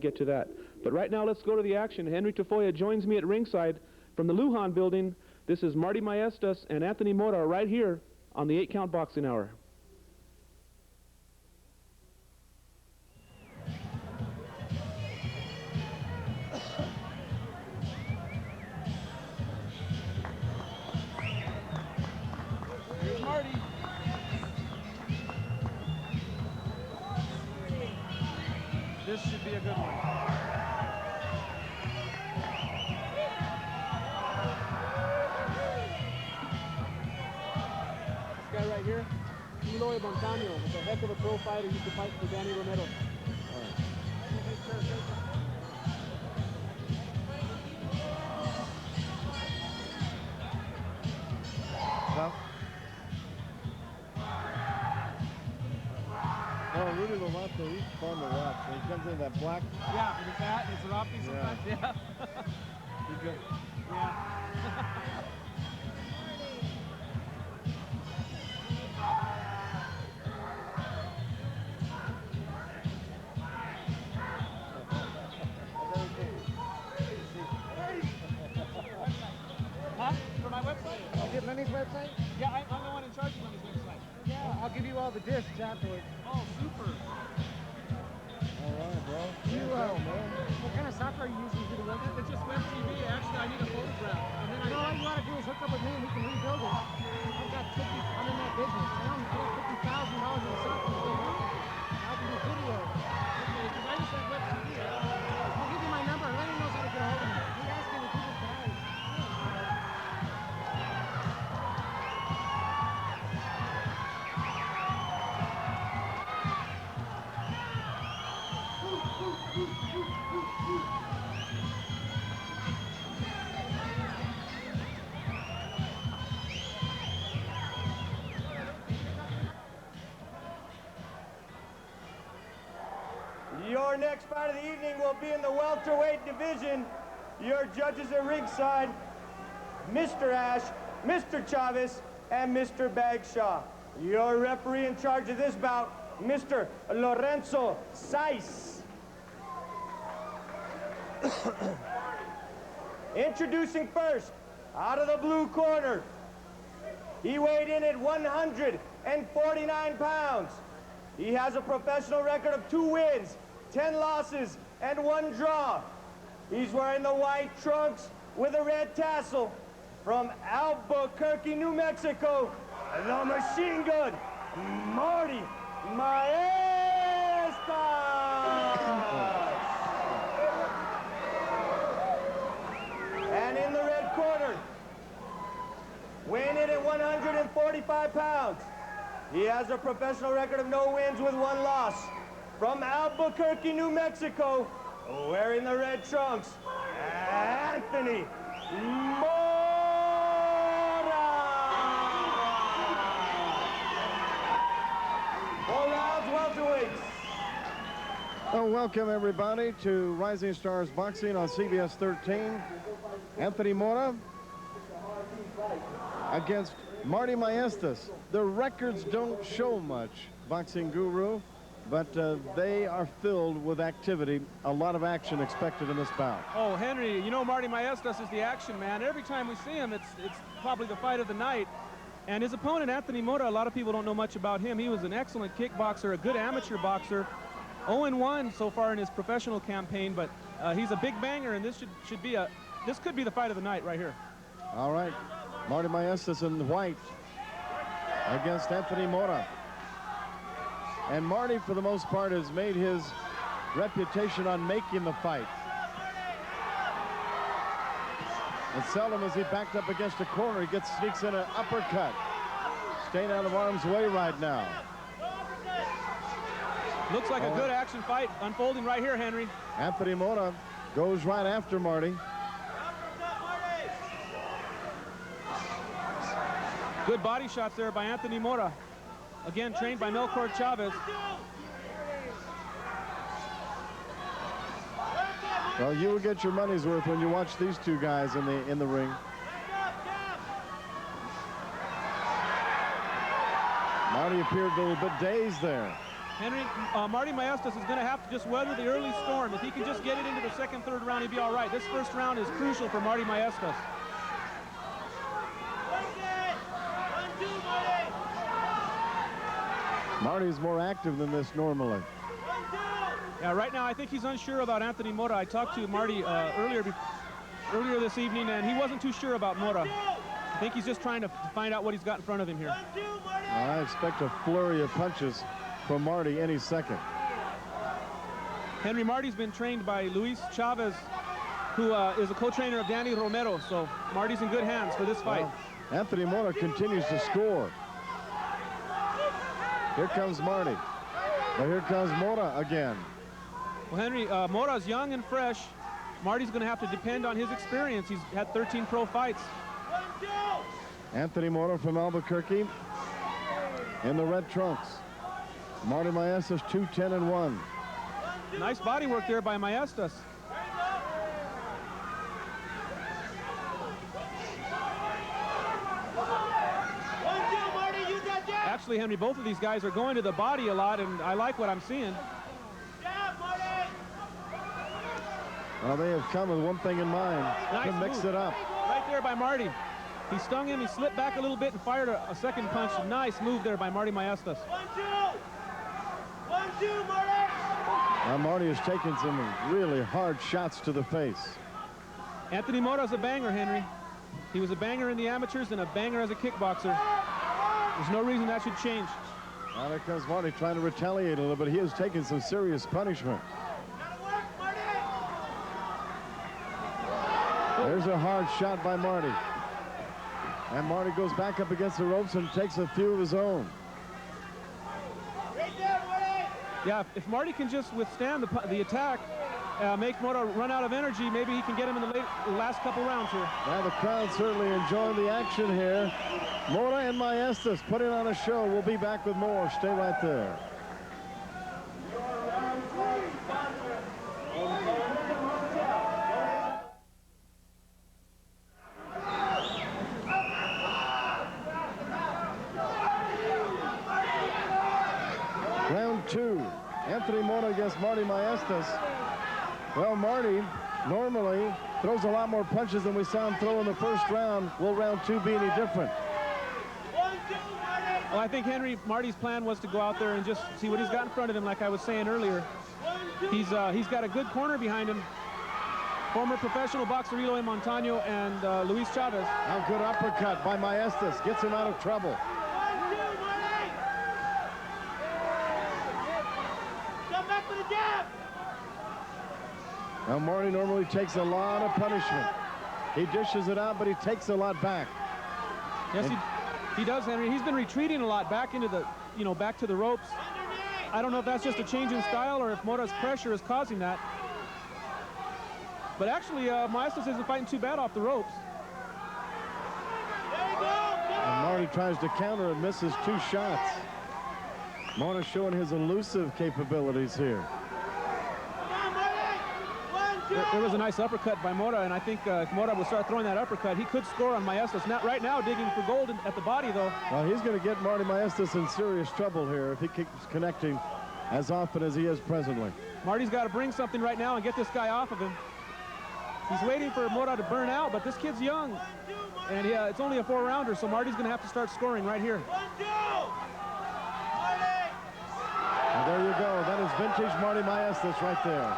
get to that. But right now, let's go to the action. Henry Tafoya joins me at ringside from the Lujan Building. This is Marty Maestas and Anthony Mora right here on the 8-Count Boxing Hour. Here's Marty. This should be a good one. This guy right here, Eloy Montano, is a heck of a pro fighter. He used to fight for Danny Romero. Oh, Rudy Lovato, he's fun to watch. When he comes in that black. Yeah, with his hat and his Rocky sometimes. Yeah. He's good. Yeah. Huh? For my website? Is it Lenny's website? Yeah, I'm the one in charge of Lenny's website. Yeah, I'll give you all the discs afterwards. Oh, super. All right, bro. You, what kind of software are you using to do the website? It's just web TV. Actually, I need a photograph. And then No, all you want to do is hook up with me and we can rebuild it. I'm in that business. I got $50,000 in software. I can do video. because I just have web TV. I'll give you my number. Lenny knows how to get a hold of me. He asked me to keep his guys. Your next fight of the evening will be in the welterweight division. Your judges at ringside, Mr. Ash, Mr. Chavez, and Mr. Bagshaw. Your referee in charge of this bout, Mr. Lorenzo Saiz. Introducing first, out of the blue corner, he weighed in at 149 pounds. He has a professional record of 2 wins, 10 losses, and 1 draw. He's wearing the white trunks with a red tassel. From Albuquerque, New Mexico, the machine gun, Marty Maestas. And in the red corner, weighing in at 145 pounds, he has a professional record of no wins with 1 loss. From Albuquerque, New Mexico, wearing the red trunks, Anthony Mora. All rounds welterweights. Oh, welcome everybody to Rising Stars Boxing on CBS 13. Anthony Mora against Marty Maestas. The records don't show much, Boxing Guru, but they are filled with activity. A lot of action expected in this bout. Oh, Henry, you know Marty Maestas is the action man. Every time we see him, it's probably the fight of the night. And his opponent, Anthony Mora, a lot of people don't know much about him. He was an excellent kickboxer, a good amateur boxer. 0-1 so far in his professional campaign, but he's a big banger, and this could be the fight of the night right here. All right, Marty Maestas in white against Anthony Mora. And Marty, for the most part, has made his reputation on making the fight. And seldom as he backed up against a corner, he sneaks in an uppercut. Staying out of harm's way right now. Looks like a good action fight unfolding right here, Henry. Anthony Mora goes right after Marty. Good body shots there by Anthony Mora. Again, trained by Melchor Chavez. Well, you will get your money's worth when you watch these two guys in the ring. Marty appeared a little bit dazed there. Henry, Marty Maestas is going to have to just weather the early storm. If he can just get it into the second, third round, he'd be all right. This first round is crucial for Marty Maestas. Marty's more active than this normally. Yeah, right now I think he's unsure about Anthony Mora. I talked to Marty earlier this evening, and he wasn't too sure about Mora. I think he's just trying to find out what he's got in front of him here. I expect a flurry of punches from Marty any second. Henry, Marty's been trained by Luis Chavez, who is a co-trainer of Danny Romero, so Marty's in good hands for this fight. Well, Anthony Mora continues to score. Here comes Marty. But here comes Mora again. Well, Henry, Mora's young and fresh. Marty's going to have to depend on his experience. He's had 13 pro fights. Anthony Mora from Albuquerque in the red trunks. Marty Maestas 2-10-1. Nice body work there by Maestas. Actually, Henry, both of these guys are going to the body a lot, and I like what I'm seeing. Well, they have come with one thing in mind, Nice to mix move. it up. Right there by Marty. He stung him, he slipped back a little bit and fired a second punch. Nice move there by Marty Maestas. 1-2, Marty! Now Marty has taken some really hard shots to the face. Anthony Mora's a banger, Henry. He was a banger in the amateurs and a banger as a kickboxer. There's no reason that should change. Now there comes Marty trying to retaliate a little bit. He has taken some serious punishment. There's a hard shot by Marty. And Marty goes back up against the ropes and takes a few of his own. Yeah, if Marty can just withstand the attack, make Mora run out of energy, maybe he can get him in the last couple rounds here. Now the crowd certainly enjoying the action here. Mora and Maestas putting on a show. We'll be back with more. Stay right there. Round two. Anthony Mora against Marty Maestas. Well, Marty normally throws a lot more punches than we saw him throw in the first round. Will round two be any different? Well, I think Henry, Marty's plan was to go out there and just see what he's got in front of him, like I was saying earlier. He's got a good corner behind him. Former professional boxer Eloy Montano and Luis Chavez. A good uppercut by Maestas. Gets him out of trouble. Now Marty normally takes a lot of punishment. He dishes it out, but he takes a lot back. Yes, he does, Henry. He's been retreating a lot back into the, back to the ropes. I don't know if that's just a change in style or if Mora's pressure is causing that. But actually, Maestas isn't fighting too bad off the ropes. And Marty tries to counter and misses two shots. Mora showing his elusive capabilities here. There was a nice uppercut by Mora, and I think if Mora will start throwing that uppercut, he could score on Maestas. Right now, digging for gold at the body, though. Well, he's going to get Marty Maestas in serious trouble here if he keeps connecting as often as he is presently. Marty's got to bring something right now and get this guy off of him. He's waiting for Mora to burn out, but this kid's young. And it's only a 4-rounder, so Marty's going to have to start scoring right here. And there you go. That is vintage Marty Maestas right there.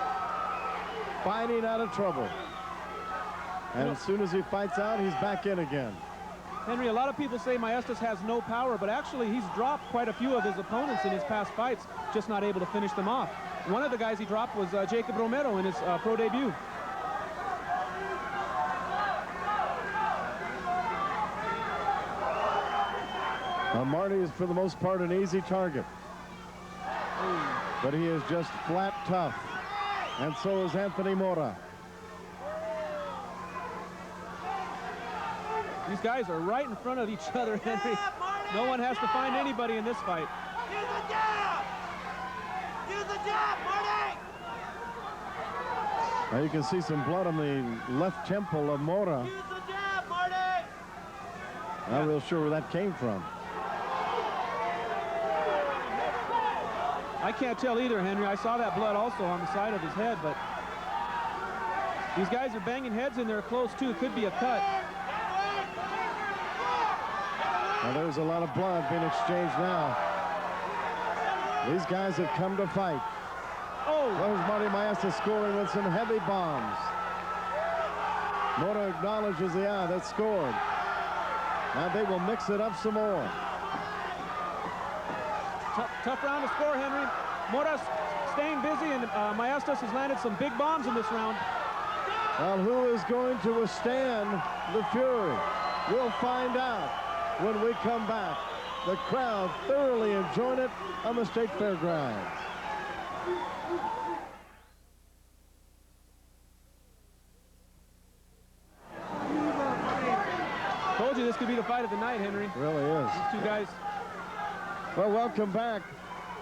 Fighting out of trouble. And as soon as he fights out, he's back in again. Henry, a lot of people say Maestas has no power, but actually he's dropped quite a few of his opponents in his past fights, just not able to finish them off. One of the guys he dropped was Jacob Romero in his pro debut. Marty is, for the most part, an easy target. But he is just flat tough. And so is Anthony Mora. These guys are right in front of each other, Henry. No one has to find anybody in this fight. Use the jab! Use the jab, Marty! Now you can see some blood on the left temple of Mora. Use the jab, Marty! Not real sure where that came from. I can't tell either, Henry. I saw that blood also on the side of his head, but these guys are banging heads in there close, too. It could be a cut. Now there's a lot of blood being exchanged now. These guys have come to fight. Oh! There's Marty Maestas scoring with some heavy bombs. Mora acknowledges the eye that scored. Now they will mix it up some more. Tough round to score, Henry. Mora's staying busy, and Maestas has landed some big bombs in this round. Well, who is going to withstand the fury? We'll find out when we come back. The crowd thoroughly enjoying it on the State Fairgrounds. Told you this could be the fight of the night, Henry. It really is. These two guys. Well, welcome back.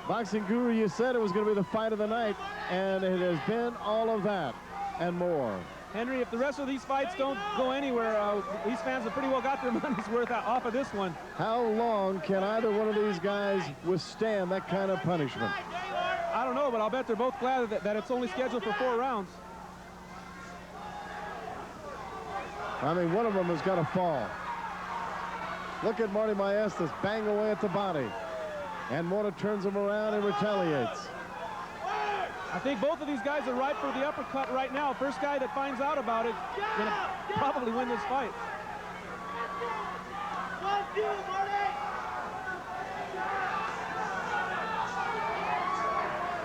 Boxing Guru, you said it was going to be the fight of the night, and it has been all of that and more. Henry, if the rest of these fights don't go anywhere, these fans have pretty well got their money's worth off of this one. How long can either one of these guys withstand that kind of punishment? I don't know, but I'll bet they're both glad that it's only scheduled for 4 rounds. I mean, one of them has got to fall. Look at Marty Maestas bang away at the body. And Mora turns him around and retaliates. I think both of these guys are ripe for the uppercut right now. First guy that finds out about it is going to probably win this fight.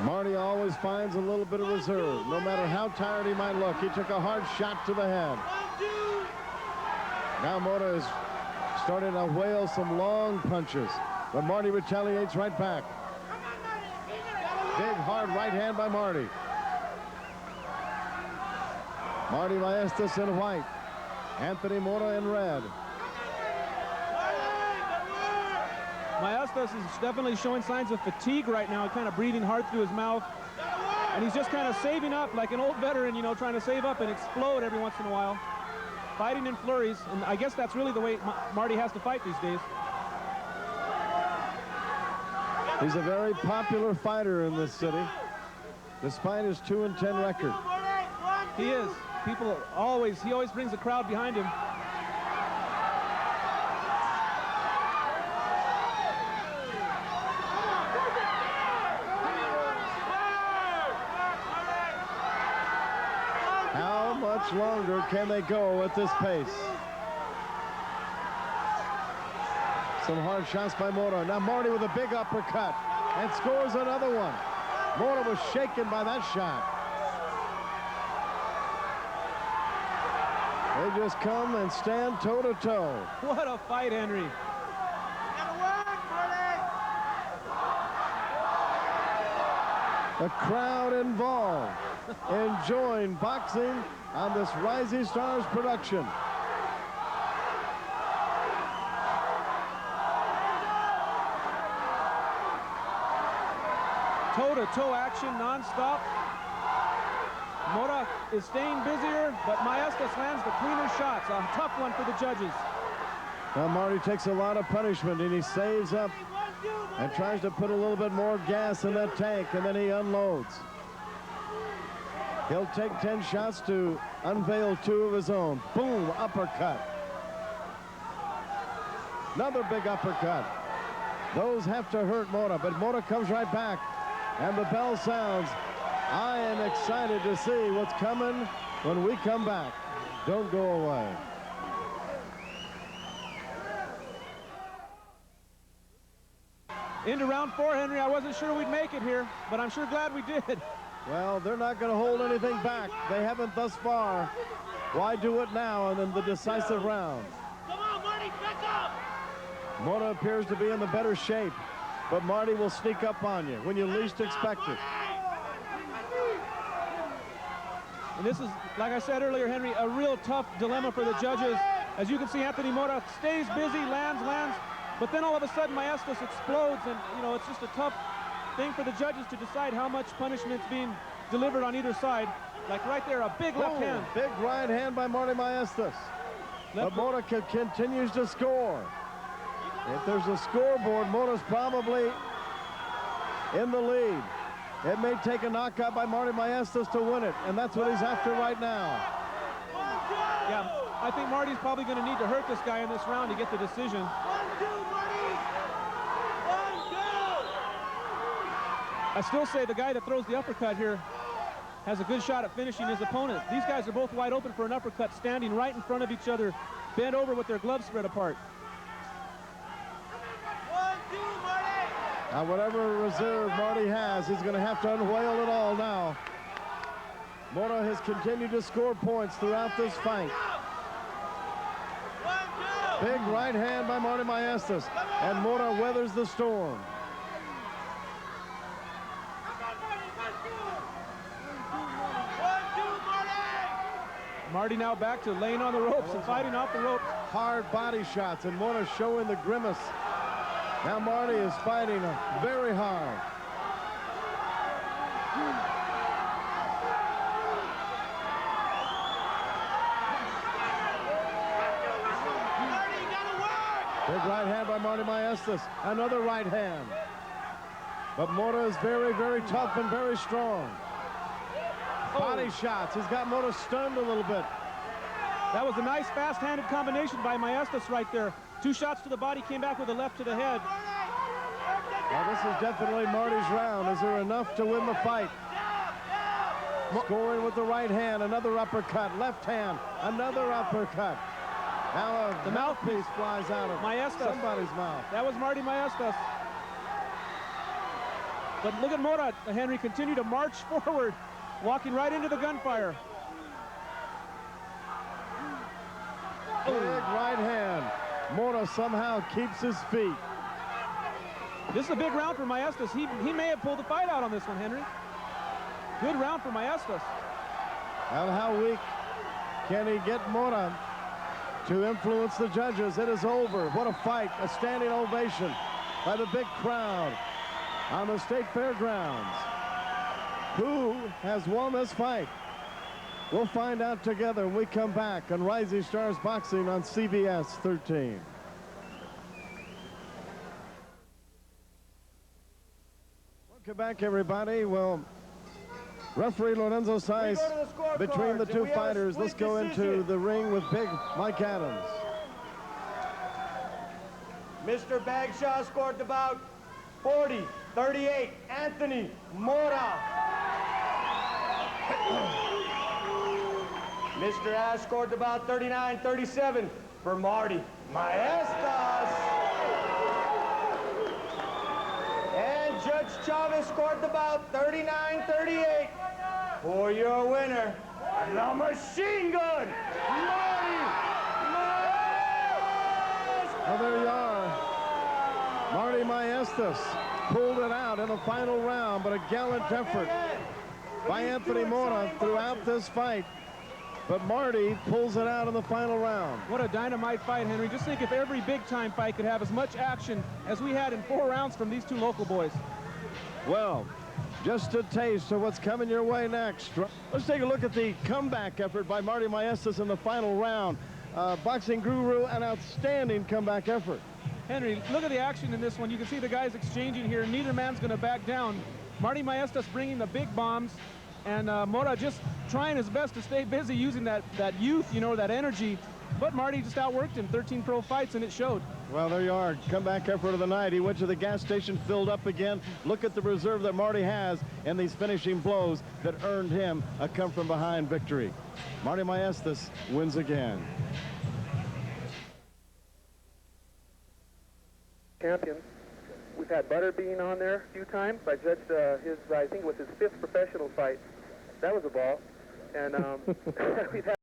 Marty always finds a little bit of reserve. No matter how tired he might look, he took a hard shot to the head. Now Mora is starting to whale some long punches, but Marty retaliates right back. Big, hard right hand by Marty. Marty Maestas in white. Anthony Mora in red. Maestas is definitely showing signs of fatigue right now, kind of breathing hard through his mouth. And he's just kind of saving up like an old veteran, you know, trying to save up and explode every once in a while. Fighting in flurries, and I guess that's really the way Marty has to fight these days. He's a very popular fighter in this city, despite his 2-10 record. He is. He always brings the crowd behind him. How much longer can they go at this pace? Some hard shots by Mora. Now Marty with a big uppercut and scores another one. Mora was shaken by that shot. They just come and stand toe-to-toe. What a fight, Henry. The crowd involved, enjoying boxing on this Rising Stars production. Toe-to-toe action non-stop. Mora is staying busier, but Maestas lands the cleaner shots. A tough one for the judges. Now Marty takes a lot of punishment, and he saves up and tries to put a little bit more gas in that tank, and then he unloads. He'll take 10 shots to unveil 2 of his own. Boom, uppercut. Another big uppercut. Those have to hurt Mora, but Mora comes right back, and the bell sounds. I am excited to see what's coming when we come back. Don't go away. Into round 4, Henry. I wasn't sure we'd make it here, but I'm sure glad we did. Well, they're not going to hold anything back. They haven't thus far. Why do it now and in the decisive round? Come on, Marty, back up! Mora appears to be in the better shape, but Marty will sneak up on you when you least expect it. And this is, like I said earlier, Henry, a real tough dilemma for the judges. As you can see, Anthony Mora stays busy, lands, but then all of a sudden Maestas explodes, and you know, it's just a tough thing for the judges to decide how much punishment's being delivered on either side. Like right there, a big left hand. Big right hand by Marty Maestas. But Mora continues to score. If there's a scoreboard, Mora's probably in the lead. It may take a knockout by Marty Maestas to win it, and that's what he's after right now. Yeah, I think Marty's probably going to need to hurt this guy in this round to get the decision. 1-2, Marty! 1-2! I still say the guy that throws the uppercut here has a good shot at finishing his opponent. These guys are both wide open for an uppercut, standing right in front of each other, bent over with their gloves spread apart. 1-2, Marty! Now, whatever reserve Marty has, he's going to have to unwhale it all now. Mora has continued to score points throughout this fight. 1-2! Big right hand by Marty Maestas, and Mora weathers the storm. 1-2, Marty! Marty now back to laying on the ropes and fighting off the ropes. Hard body shots, and Mora showing the grimace. Now Marty is fighting very hard. Marty, you gotta work! Big right hand by Marty Maestas. Another right hand. But Mora is very, very tough and very strong. Body shots. He's got Mora stunned a little bit. That was a nice fast-handed combination by Maestas right there. 2 shots to the body, came back with a left to the head. Now this is definitely Marty's round. Is there enough to win the fight? Scoring with the right hand, another uppercut, left hand, another uppercut. Now the mouthpiece flies out of Maestas. somebody's mouth. That was Marty Maestas. But look at Mora, Henry, continue to march forward, walking right into the gunfire. Big right hand. Mora somehow keeps his feet. This is a big round for Maestas. He may have pulled the fight out on this one, Henry. Good round for Maestas. And how weak can he get Mora to influence the judges? It is over. What a fight. A standing ovation by the big crowd on the state fairgrounds. Who has won this fight? We'll find out together when we come back on Rising Stars Boxing on CBS 13. Welcome back, everybody. Well, referee Lorenzo Saiz between the two fighters. Let's go into the ring with big Mike Adams. Mr. Bagshaw scored the bout 40-38. Anthony Mora. Mr. Ash scored the bout 39-37 for Marty Maestas. And Judge Chavez scored the bout 39-38 for your winner, the machine gun, Marty Maestas. Well, there you are. Marty Maestas pulled it out in the final round, but a gallant effort by Anthony Mora throughout this fight. But Marty pulls it out in the final round. What a dynamite fight, Henry. Just think if every big-time fight could have as much action as we had in 4 rounds from these two local boys. Well, just a taste of what's coming your way next. Let's take a look at the comeback effort by Marty Maestas in the final round. Boxing Guru, an outstanding comeback effort. Henry, look at the action in this one. You can see the guys exchanging here. Neither man's going to back down. Marty Maestas bringing the big bombs, and Mora just trying his best to stay busy using that youth, you know, that energy. But Marty just outworked him. 13 pro fights, and it showed. Well, there you are. Comeback effort of the night. He went to the gas station, filled up again. Look at the reserve that Marty has and these finishing blows that earned him a come-from-behind victory. Marty Maestas wins again. Champion. We've had Butterbean on there a few times. I judged his, I think it was his 5th professional fight. That was a ball. And we've had